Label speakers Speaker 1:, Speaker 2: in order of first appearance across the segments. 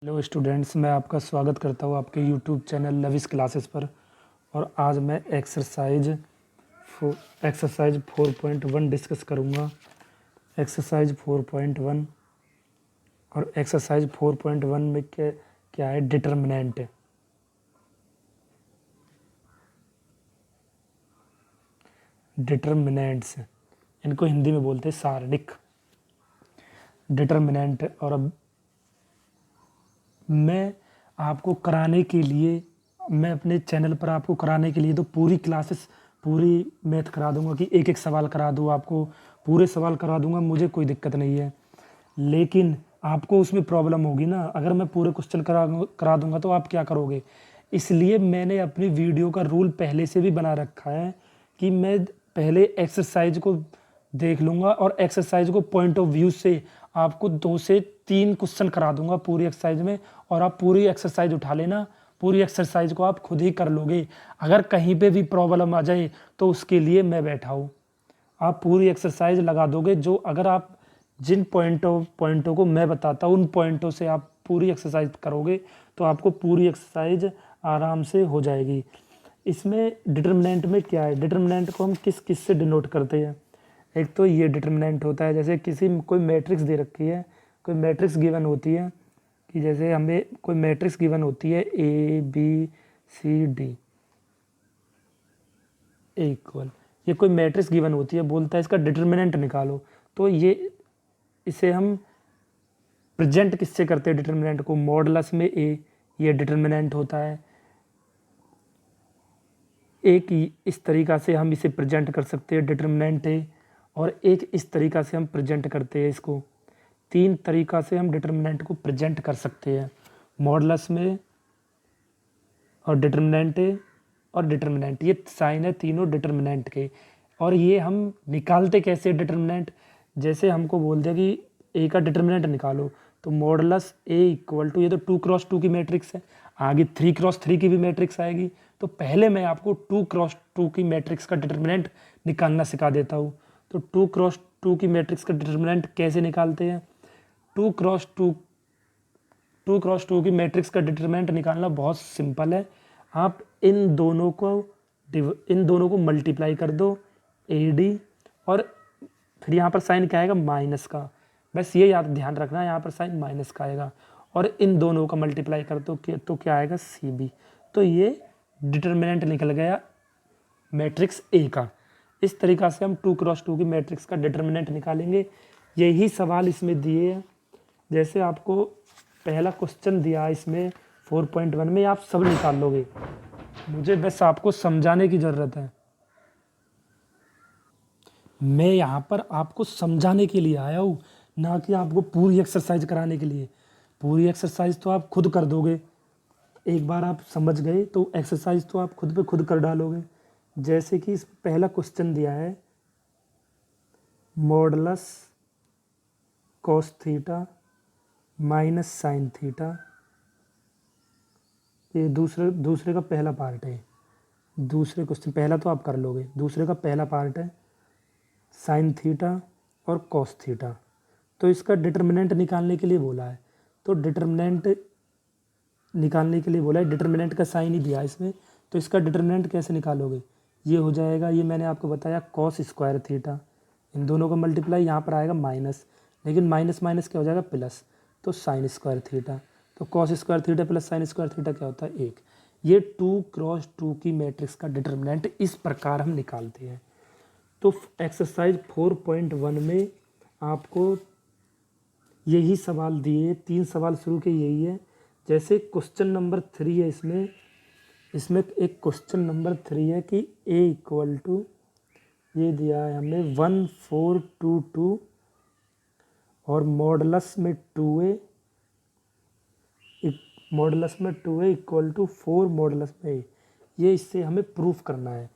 Speaker 1: Hello students, मैं आपका स्वागत करता हूँ आपके यूट्यूब चैनल लविश क्लासेस पर। और आज मैं एक्सरसाइज 4.1 डिस्कस करूँगा। एक्सरसाइज 4.1 और एक्सरसाइज 4.1 में क्या क्या है? डिटर्मिनेंट। डिटर्मिनेंट्स इनको हिंदी में बोलते हैं सारणिक। डिटर्मिनेंट। और अब मैं आपको कराने के लिए, मैं अपने चैनल पर आपको कराने के लिए तो पूरी क्लासेस, पूरी मैथ करा दूंगा कि एक एक सवाल करा दूँ, आपको पूरे सवाल करा दूंगा, मुझे कोई दिक्कत नहीं है। लेकिन आपको उसमें प्रॉब्लम होगी ना, अगर मैं पूरे क्वेश्चन करा दूंगा तो आप क्या करोगे। इसलिए मैंने अपनी वीडियो का रूल पहले से भी बना रखा है कि मैं पहले एक्सरसाइज को देख लूँगा और एक्सरसाइज को पॉइंट ऑफ व्यू से आपको 2 से 3 क्वेश्चन करा दूंगा पूरी एक्सरसाइज में, और आप पूरी एक्सरसाइज उठा लेना। पूरी एक्सरसाइज को आप खुद ही कर लोगे। अगर कहीं पे भी प्रॉब्लम आ जाए तो उसके लिए मैं बैठा हूँ। आप पूरी एक्सरसाइज लगा दोगे। जो अगर आप जिन पॉइंटों को मैं बताता हूँ उन पॉइंटों से आप पूरी एक्सरसाइज करोगे तो आपको पूरी एक्सरसाइज आराम से हो जाएगी। इसमें डिटर्मिनेंट में क्या है? डिटर्मिनेंट को हम किस किस से डिनोट करते हैं? एक तो ये डिटर्मिनेंट होता है, जैसे कोई मैट्रिक्स दे रखी है, कोई मैट्रिक्स गिवन होती है कि जैसे हमें कोई मैट्रिक्स गिवन होती है ABCD इक्वल, ये कोई मैट्रिक्स गिवन होती है, बोलता है इसका डिटर्मिनेंट निकालो। तो इसे हम प्रेजेंट किससे करते हैं? डिटर्मिनेंट को मॉडुलस में A, ये डिटर्मिनेंट होता है। एक इस तरीक़ा से हम इसे प्रेजेंट कर सकते हैं डिटर्मिनेंट A, और एक इस तरीक़ा से हम प्रेजेंट करते हैं इसको। 3 तरीक़ा से हम डिटर्मिनेंट को प्रेजेंट कर सकते हैं, मॉडुलस में और डिटर्मिनेंट A और डिटर्मिनेंट। ये साइन है तीनों डिटर्मिनेंट के। और ये हम निकालते कैसे डिटर्मिनेंट? जैसे हमको बोल दिया कि A का डिटर्मिनेंट निकालो, तो मॉडुलस A इक्वल टू, ये तो 2x2 की मैट्रिक्स है, आगे 3x3 की भी मैट्रिक्स आएगी। तो पहले मैं आपको 2x2 की मैट्रिक्स का डिटर्मिनेंट निकालना सिखा देता हूँ। तो 2x2 की मैट्रिक्स का डिटर्मिनेंट कैसे निकालते हैं? 2x2 की मैट्रिक्स का डिटर्मिनेंट निकालना बहुत सिंपल है। आप इन दोनों को मल्टीप्लाई कर दो, AD, और फिर यहाँ पर साइन क्या आएगा? माइनस का। बस ये याद ध्यान रखना, यहाँ पर साइन माइनस का आएगा, और इन दोनों का मल्टीप्लाई कर दो तो क्या आएगा? CB। तो ये डिटर्मिनेंट निकल गया मैट्रिक्स A का। इस तरीक़ा से हम 2x2 की मैट्रिक्स का डिटर्मिनेंट निकालेंगे। यही सवाल इसमें दिए हैं। जैसे आपको पहला क्वेश्चन दिया है इसमें 4.1 में, आप सब निकाल लोगे, मुझे बस आपको समझाने की ज़रूरत है। मैं यहाँ पर आपको समझाने के लिए आया हूँ, ना कि आपको पूरी एक्सरसाइज कराने के लिए। पूरी एक्सरसाइज तो आप खुद कर दोगे, एक बार आप समझ गए तो एक्सरसाइज तो आप खुद पे खुद कर डालोगे। जैसे कि इस पहला क्वेश्चन दिया है, modulus cos theta minus sine theta, ये दूसरे का पहला पार्ट है। दूसरे क्वेश्चन, पहला तो आप कर लोगे, दूसरे का पहला पार्ट है साइन थीटा और कॉस थीटा। तो इसका डिटर्मिनेंट निकालने के लिए बोला है। तो डिटर्मिनेंट निकालने के लिए बोला है, डिटर्मिनेंट का साइन ही दिया है इसमें, तो इसका डिटर्मिनेंट कैसे निकालोगे? ये हो जाएगा, ये मैंने आपको बताया, कॉस स्क्वायर थीटा, इन दोनों का मल्टीप्लाई, यहाँ पर आएगा माइनस, लेकिन माइनस माइनस क्या हो जाएगा? प्लस, तो साइन स्क्वायर थीटा। तो cos square theta plus sine square theta क्या होता है? 1। ये 2x2 की मैट्रिक्स का डिटर्मिनेंट इस प्रकार हम निकालते हैं। तो एक्सरसाइज 4.1 में आपको यही सवाल दिए, 3 सवाल शुरू के यही है। जैसे क्वेश्चन नंबर 3 है इसमें एक क्वेश्चन नंबर 3 है कि A इक्वल टू, ये दिया है हमें 1422 और मॉडुलस में 2A, इक्वल टू 4 मॉडुलस में A। ये इससे हमें प्रूफ करना है।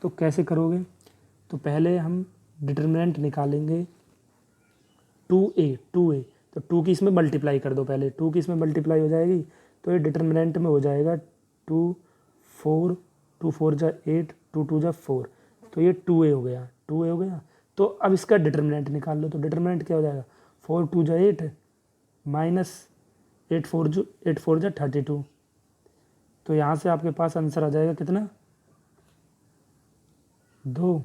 Speaker 1: तो कैसे करोगे? तो पहले हम डिटर्मिनेंट निकालेंगे 2A। तो 2 की इसमें मल्टीप्लाई कर दो, पहले 2 की इसमें मल्टीप्लाई हो जाएगी, तो ये डिटर्मिनेंट में हो जाएगा 2 4, 2 4 जा 8, 2 2 जा 4, तो ये 2A हो गया। तो अब इसका डिटर्मिनेंट निकाल लो। तो डिटर्मिनेंट क्या हो जाएगा? 4 2 जा 8 माइनस 8 4 जा 32। तो यहाँ से आपके पास आंसर आ जाएगा कितना, 2।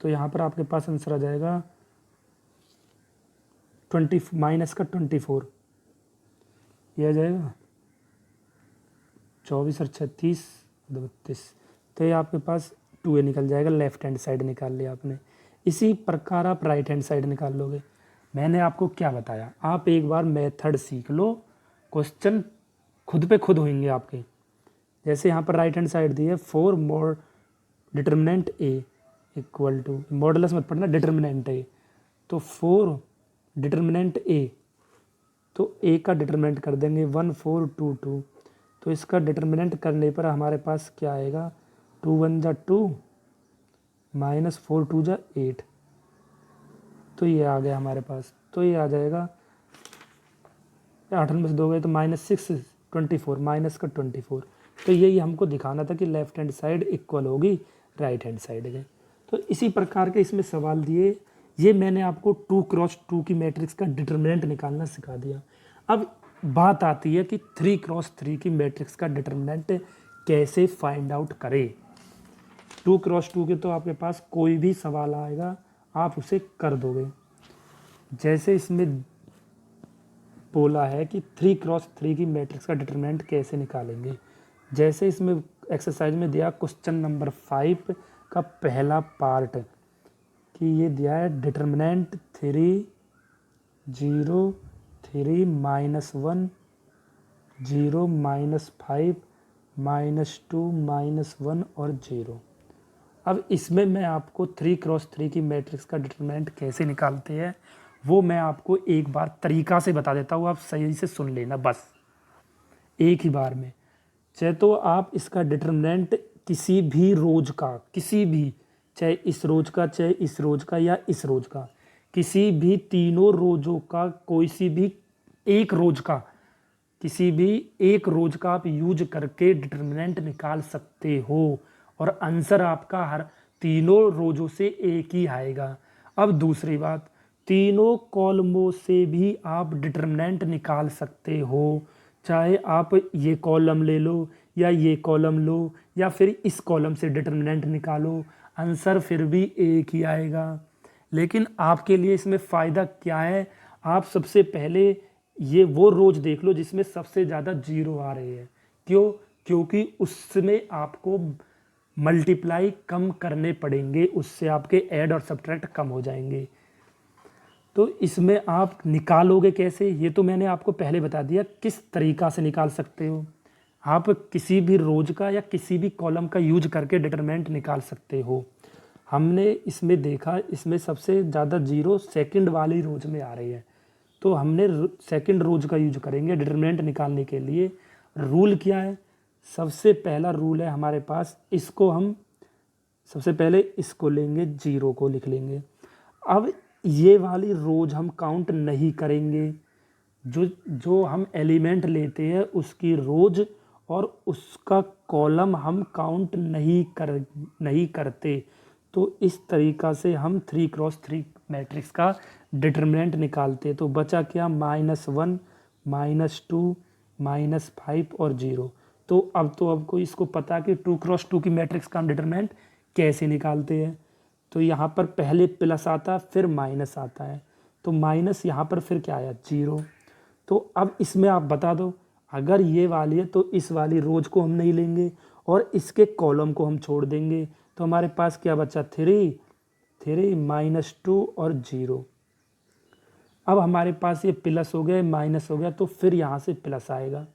Speaker 1: तो यहाँ पर आपके पास आंसर आ जाएगा 20 माइनस का 24, ये आ जाएगा 24 और 36 32। तो ये आपके पास 2a निकल जाएगा, लेफ्ट हैंड साइड निकाल लिया आपने। इसी प्रकार आप राइट हैंड साइड निकाल लोगे। मैंने आपको क्या बताया, आप एक बार मेथड सीख लो, क्वेश्चन खुद पे खुद होंगे आपके। जैसे यहाँ पर राइट हैंड साइड दी है 4 more determinant a equal to, modulus मत पढ़ना, डिटर्मिनेंट a। तो 4 डिटर्मिनेंट a, तो a का डिटर्मिनेंट कर देंगे 1 4 2 2। तो इसका डिटर्मिनेंट करने पर हमारे पास क्या आएगा, 2 1 जा 2 माइनस 4 2 जा 8। तो ये आ गया हमारे पास। तो ये आ जाएगा 8 में से 2 गए तो -6 24 माइनस का 24। तो यही हमको दिखाना था कि लेफ्ट हैंड साइड इक्वल होगी राइट हैंड साइड के। तो इसी प्रकार के इसमें सवाल दिए। ये मैंने आपको 2 क्रॉस 2 की मैट्रिक्स का डिटर्मिनेंट निकालना सिखा दिया। अब बात आती है कि 3 क्रॉस 3 की मैट्रिक्स का डिटर्मिनेंट कैसे फाइंड आउट करें। 2 क्रॉस 2 के तो आपके पास कोई भी सवाल आएगा आप उसे कर दोगे। जैसे इसमें बोला है कि 3 क्रॉस 3 की मैट्रिक्स का डिटर्मिनेंट कैसे निकालेंगे। जैसे इसमें एक्सरसाइज में दिया क्वेश्चन नंबर 5 का पहला पार्ट कि ये दिया है डिटर्मिनेंट 3 0 3 -1 0 -5 -2 -1 और 0। अब इसमें मैं आपको 3 क्रॉस 3 की मैट्रिक्स का डिटर्मिनेंट कैसे निकालते हैं वो मैं आपको एक बार तरीका से बता देता हूँ, आप सही से सुन लेना बस एक ही बार में। चाहे तो आप इसका डिटर्मिनेंट किसी भी रोज का, किसी भी, चाहे इस रोज का, चाहे इस रोज का या इस रोज का, किसी भी तीनों रोजों का, कोई सी भी एक रोज का, किसी भी एक रोज का आप यूज करके डिटर्मिनेंट निकाल सकते हो और आंसर आपका हर तीनों रोजों से एक ही आएगा। अब दूसरी बात, तीनों कॉलमों से भी आप डिटर्मिनेंट निकाल सकते हो, चाहे आप ये कॉलम ले लो या ये कॉलम लो या फिर इस कॉलम से डिटर्मिनेंट निकालो, आंसर फिर भी एक ही आएगा। लेकिन आपके लिए इसमें फ़ायदा क्या है, आप सबसे पहले ये वो रोज देख लो जिसमें सबसे ज़्यादा 0 आ रहे हैं। क्यों? क्योंकि उसमें आपको मल्टीप्लाई कम करने पड़ेंगे, उससे आपके ऐड और सब्ट्रैक्ट कम हो जाएंगे। तो इसमें आप निकालोगे कैसे, ये तो मैंने आपको पहले बता दिया किस तरीका से निकाल सकते हो। आप किसी भी रोज का या किसी भी कॉलम का यूज करके डिटरमिनेंट निकाल सकते हो। हमने इसमें देखा, इसमें सबसे ज़्यादा 0 सेकंड वाली रोज में आ रही है, तो हमने सेकंड रोज का यूज करेंगे डिटरमिनेंट निकालने के लिए। रूल क्या है, सबसे पहला रूल है हमारे पास, इसको हम सबसे पहले इसको लेंगे, 0 को लिख लेंगे। अब ये वाली रोज हम काउंट नहीं करेंगे, जो हम एलिमेंट लेते हैं उसकी रोज और उसका कॉलम हम काउंट नहीं करते। तो इस तरीक़ा से हम 3 क्रॉस 3 मैट्रिक्स का डिटरमिनेंट निकालते। तो बचा क्या, -1 -2 -5 और 0। तो अब आपको इसको पता कि 2 क्रॉस 2 की मैट्रिक्स का हम डिटरमिनेंट कैसे निकालते हैं। तो यहाँ पर पहले प्लस आता है फिर माइनस आता है, तो माइनस यहाँ पर फिर क्या आया, 0। तो अब इसमें आप बता दो, अगर ये वाली है तो इस वाली रोज को हम नहीं लेंगे और इसके कॉलम को हम छोड़ देंगे। तो हमारे पास क्या बचा, 3 -2 और 0। अब हमारे पास ये प्लस हो गया माइनस हो गया, तो फिर यहाँ से प्लस आएगा,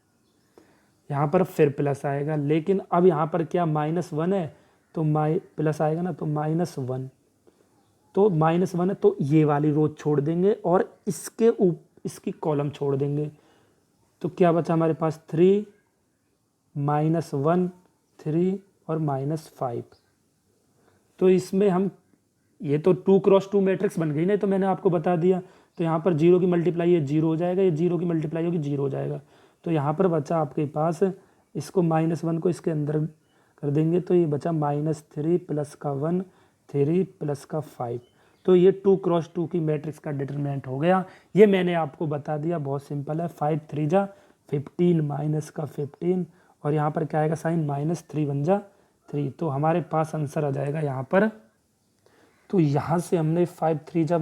Speaker 1: यहाँ पर फिर प्लस आएगा। लेकिन अब यहाँ पर क्या, -1 है तो प्लस आएगा ना, तो -1। तो -1 है तो ये वाली रोज छोड़ देंगे और इसकी कॉलम छोड़ देंगे। तो क्या बचा हमारे पास, 3 -1 3 और -5। तो इसमें हम, ये तो 2 क्रॉस 2 मैट्रिक्स बन गई ना, तो मैंने आपको बता दिया। तो यहाँ पर 0 की मल्टीप्लाई ये 0 हो जाएगा, ये 0 की मल्टीप्लाई होगी 0 हो जाएगा। तो यहाँ पर बचा आपके पास, इसको -1 को इसके अंदर कर देंगे तो ये बचा -3 + 1 3 + 5। तो ये 2x2 की मैट्रिक्स का डिटरमिनेंट हो गया। ये मैंने आपको बता दिया, बहुत सिंपल है। 5 3 जा 15 माइनस का 15 और यहाँ पर क्या आएगा साइन माइनस 3 1 जा 3। तो हमारे पास आंसर आ जाएगा यहाँ पर। तो यहाँ से हमने 5 3 जा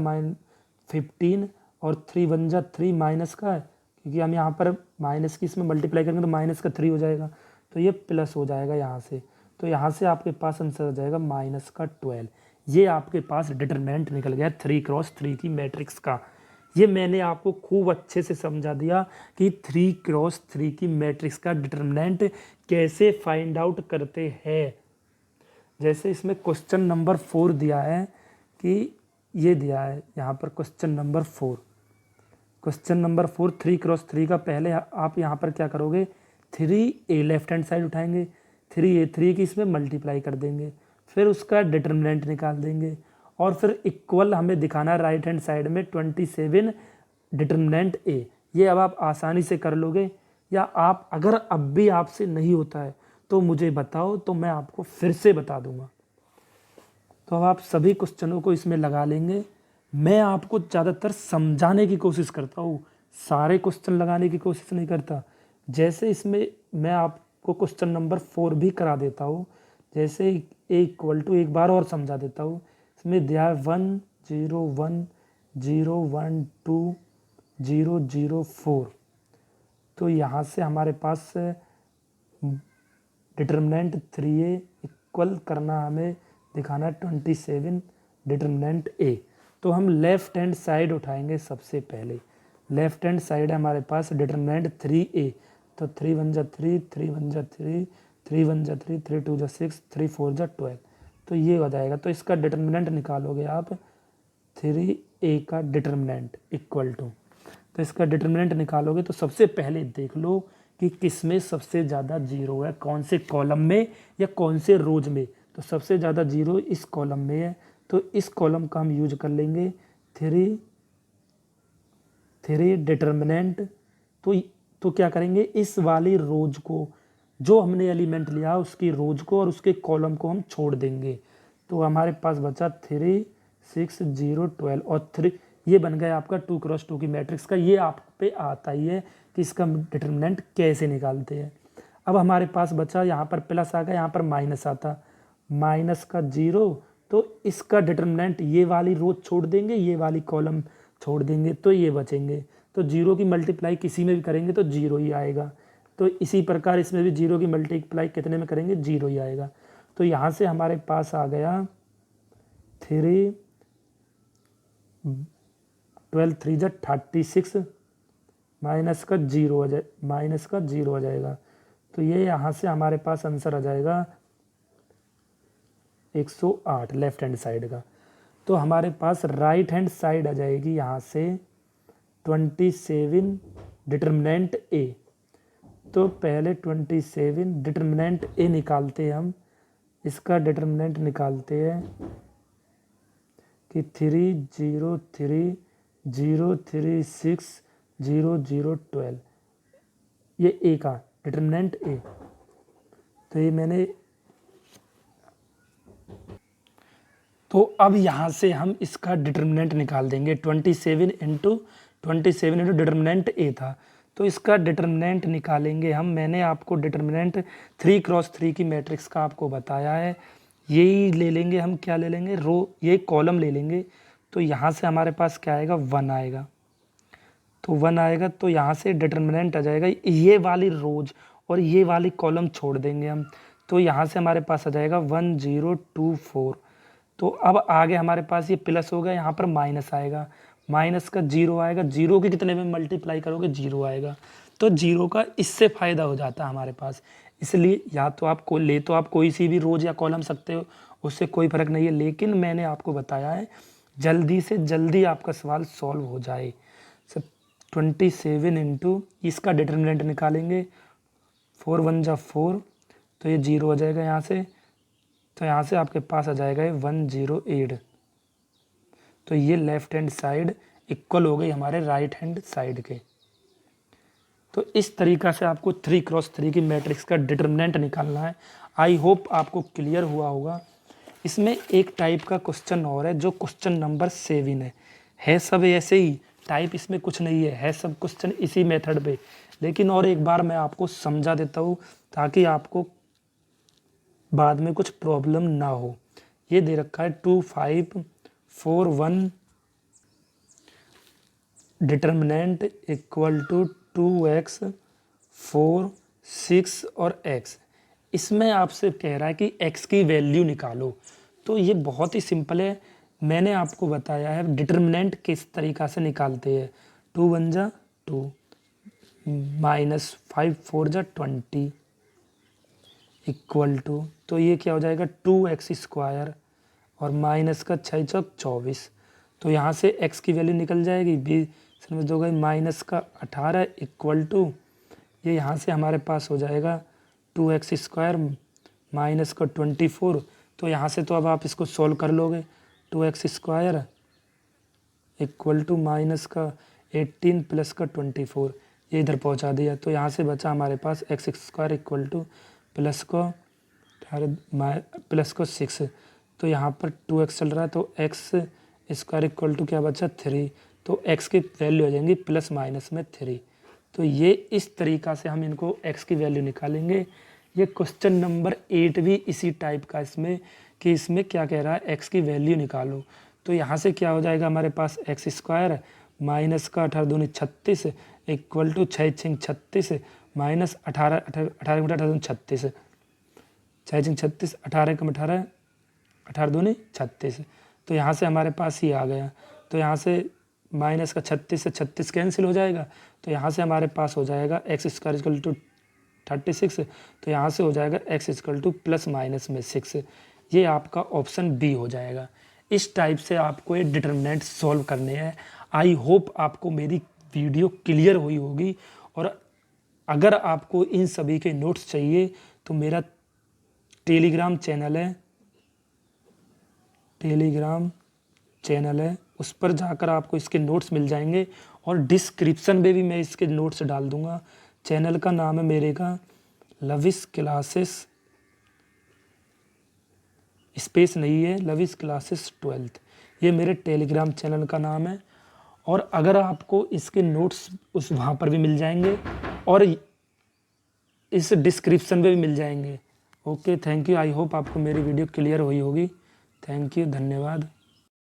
Speaker 1: 15 और 3 1 जा 3 माइनस का है, क्योंकि हम यहाँ पर माइनस की इसमें मल्टीप्लाई करेंगे तो माइनस का 3 हो जाएगा, तो ये प्लस हो जाएगा यहाँ से। तो यहाँ से आपके पास आंसर आ जाएगा माइनस का 12। ये आपके पास डिटरमिनेंट निकल गया 3x3 की मैट्रिक्स का। ये मैंने आपको खूब अच्छे से समझा दिया कि 3x3 की मैट्रिक्स का डिटरमिनेंट कैसे फाइंड आउट करते हैं। जैसे इसमें क्वेश्चन नंबर 4 दिया है कि ये दिया है यहाँ पर question number 4। Question number 4 3x3 का पहले आप यहाँ पर क्या करोगे, 3a लेफ्ट हैंड साइड उठाएंगे, 3a 3 की इसमें मल्टीप्लाई कर देंगे, फिर उसका डिटरमिनेंट निकाल देंगे और फिर इक्वल हमें दिखाना है राइट हैंड साइड में 27 डिटरमिनेंट a। ये अब आप आसानी से कर लोगे, या आप अगर अब भी आपसे नहीं होता है तो मुझे बताओ, तो मैं आपको फिर से बता दूंगा। तो अब आप सभी क्वेश्चनों को इसमें लगा लेंगे। मैं आपको ज़्यादातर समझाने की कोशिश करता हूँ, सारे क्वेश्चन लगाने की कोशिश नहीं करता। जैसे इसमें मैं आपको क्वेश्चन नंबर 4 भी करा देता हूँ, जैसे a एक बार और समझा देता हूँ। इसमें दिया है 1 0 1 0 1 2 0 0 4। तो यहाँ से हमारे पास डिटरमिनेंट 3a इक्वल करना हमें दिखाना है 27 डिटरमिनेंट a। तो हम लेफ्ट हैंड साइड उठाएंगे सबसे पहले। लेफ्ट हैंड साइड है हमारे पास डिटरमिनेंट 3a, तो 3 1 जा 3 3 1 जा 3 3 1 जा 3 3 2 जा 6 3 4 जा 12। तो ये हो जाएगा। तो इसका डिटरमिनेंट निकालोगे आप 3a का डिटरमिनेंट इक्वल टू, तो इसका डिटरमिनेंट निकालोगे तो सबसे पहले देख लो कि किस में सबसे ज़्यादा जीरो है, कौन से कॉलम में या कौन से रोज में। तो सबसे ज़्यादा जीरो इस कॉलम में है, तो इस कॉलम का हम यूज कर लेंगे 3 डिटरमिनेंट। तो क्या करेंगे, इस वाली रोज को जो हमने एलिमेंट लिया उसकी रोज को और उसके कॉलम को हम छोड़ देंगे। तो हमारे पास बचा 3 6 0 12 और 3। ये बन गया आपका 2x2 की मैट्रिक्स का। ये आप पे आता ही है कि इसका डिटरमिनेंट कैसे निकालते हैं। अब हमारे पास बचा यहाँ पर प्लस आ गया, यहाँ पर माइनस आता, माइनस का 0। तो इसका डिटरमिनेंट ये वाली रो छोड़ देंगे, ये वाली कॉलम छोड़ देंगे, तो ये बचेंगे। तो 0 की मल्टीप्लाई किसी में भी करेंगे तो 0 ही आएगा। तो इसी प्रकार इसमें भी 0 की मल्टीप्लाई कितने में करेंगे, 0 ही आएगा। तो यहाँ से हमारे पास आ गया 3 12 3 जा 36 माइनस का 0 आ जाएगा। तो ये यहाँ से हमारे पास आंसर आ जाएगा 108 लेफ्ट हैंड साइड का। तो हमारे पास राइट हैंड साइड आ जाएगी यहाँ से 27 डिटरमिनेंट a। तो पहले 27 डिटरमिनेंट a निकालते हैं हम। इसका डिटरमिनेंट निकालते हैं कि 3 0 3 0 3 6 0 0 12। ये a का डिटरमिनेंट a। तो ये मैंने, तो अब यहाँ से हम इसका डिटरमिनेंट निकाल देंगे 27 इंटू डिटरमिनेंट a था। तो इसका डिटरमिनेंट निकालेंगे हम। मैंने आपको डिटरमिनेंट 3x3 की मैट्रिक्स का आपको बताया है। यही ले लेंगे हम, क्या ले लेंगे, रो, ये कॉलम ले लेंगे। तो यहाँ से हमारे पास क्या आएगा, 1 आएगा। तो 1 आएगा तो यहाँ से डिटरमिनेंट आ जाएगा, ये वाली रोज और ये वाली कॉलम छोड़ देंगे हम। तो यहाँ से हमारे पास आ जाएगा 1 0 2 4। तो अब आगे हमारे पास ये प्लस होगा, यहाँ पर माइनस आएगा, माइनस का 0 आएगा। 0 के कितने में मल्टीप्लाई करोगे, 0 आएगा। तो 0 का इससे फ़ायदा हो जाता है हमारे पास। इसलिए या तो आप कोई सी भी रोज या कॉलम सकते हो, उससे कोई फ़र्क नहीं है। लेकिन मैंने आपको बताया है जल्दी से जल्दी आपका सवाल सॉल्व हो जाए। 27 इंटू इसका डिटरमिनेंट निकालेंगे, 4 1 जा 4। तो ये 0 हो जाएगा यहाँ से। तो यहाँ से आपके पास आ जाएगा ये 108। तो ये लेफ्ट हैंड साइड इक्वल हो गई हमारे राइट हैंड साइड के। तो इस तरीक़ा से आपको 3x3 की मैट्रिक्स का डिटरमिनेंट निकालना है। आई होप आपको क्लियर हुआ होगा। इसमें एक टाइप का क्वेश्चन और है जो क्वेश्चन नंबर 7 है सब ऐसे ही, टाइप इसमें कुछ नहीं है सब क्वेश्चन इसी मेथड पे। लेकिन और एक बार मैं आपको समझा देता हूँ ताकि आपको बाद में कुछ प्रॉब्लम ना हो। ये दे रखा है 2 5 4 1 डिटर्मिनेंट इक्वल टू 2x 4 6 और x। इसमें आपसे कह रहा है कि x की वैल्यू निकालो। तो ये बहुत ही सिंपल है, मैंने आपको बताया है डिटर्मिनेंट किस तरीक़ा से निकालते हैं। 2 1 जा 2 माइनस 5 4 जा 20 इक्वल टू, तो ये क्या हो जाएगा 2x स्क्वायर और माइनस का 6 चौक 24। तो यहाँ से x की वैल्यू निकल जाएगी, बी समझ दो गई माइनस का 18 इक्वल टू, ये यहाँ से हमारे पास हो जाएगा 2x स्क्वायर माइनस का 24। तो यहाँ से तो अब आप इसको सॉल्व कर लोगे। 2x square equal to minus का 18 प्लस का 24, ये इधर पहुँचा दिया। तो यहाँ से बचा हमारे पास x square equal two plus को 6। तो यहाँ पर 2x चल रहा है तो x स्क्वायर इक्वल टू क्या बचा 3। तो x की वैल्यू हो जाएंगी प्लस माइनस में 3। तो ये इस तरीक़ा से हम इनको x की वैल्यू निकालेंगे। ये क्वेश्चन नंबर 8 भी इसी टाइप का इसमें कि इसमें क्या कह रहा है x की वैल्यू निकालो। तो यहाँ से क्या हो जाएगा हमारे पास x स्क्वायर माइनस का 18 दूनी 36 इक्वल टू 6 6 36 माइनस 18 18 18 36 6 6 36 18 कम 18 18 दूनी 36। तो यहाँ से हमारे पास ही आ गया। तो यहाँ से माइनस का 36 से 36 कैंसिल हो जाएगा। तो यहाँ से हमारे पास हो जाएगा x स्क्वायर इक्वल टू 36। तो यहाँ से हो जाएगा x equal two plus minus में 6। ये आपका ऑप्शन बी हो जाएगा। इस टाइप से आपको ये डिटर्मिनेंट सॉल्व करने हैं। आई होप आपको मेरी वीडियो क्लियर हुई होगी। और अगर आपको इन सभी के नोट्स चाहिए तो मेरा टेलीग्राम चैनल है, उस पर जाकर आपको इसके नोट्स मिल जाएंगे। और डिस्क्रिप्शन में भी मैं इसके नोट्स डाल दूंगा। चैनल का नाम है मेरे का लविश क्लासेस, स्पेस नहीं है, लविश क्लासेस 12th, ये मेरे टेलीग्राम चैनल का नाम है। और अगर आपको इसके नोट्स उस वहाँ पर भी मिल जाएंगे और इस डिस्क्रिप्शन में भी मिल जाएंगे। Okay, thank you. I hope आपको मेरी वीडियो क्लियर हुई होगी। थैंक यू, धन्यवाद।